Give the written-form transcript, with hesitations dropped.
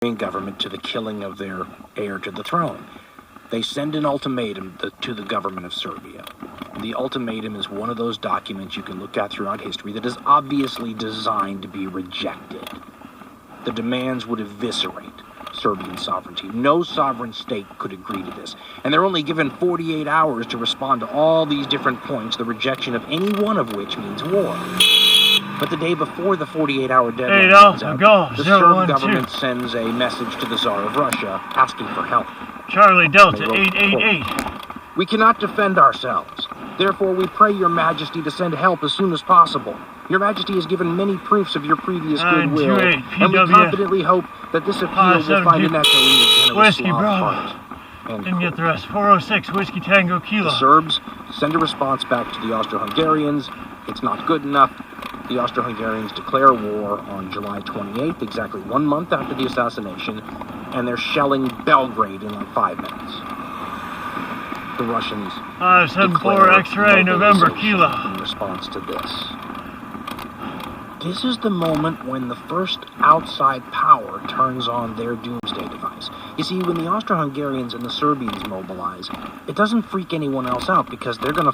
government to the killing of their heir to the throne. They send an ultimatum to the government of Serbia. The ultimatum is one of those documents you can look at throughout history that is obviously designed to be rejected. The demands would eviscerate Serbian sovereignty. No sovereign state could agree to this. And they're only given 48 hours to respond to all these different points, the rejection of any one of which means war. But the day before the 48-hour deadline runs out, the Serb government sends a message to the Tsar of Russia asking for help. Charlie Delta 888. We cannot defend ourselves. Therefore, we pray your majesty to send help as soon as possible. Your majesty has given many proofs of your previous goodwill, and we confidently hope that this appeal will find an echo in your generous Slav heart. Didn't get the rest. 406 Whiskey Tango Kilo. The Serbs send a response back to the Austro-Hungarians. It's not good enough. The Austro-Hungarians declare war on July 28th, exactly 1 month after the assassination, and they're shelling Belgrade in like 5 minutes. The Russians 574 X-ray November Kilo. In response to this. This is the moment when the first outside power turns on their doomsday device. You see, when the Austro-Hungarians and the Serbians mobilize, it doesn't freak anyone else out because they're going to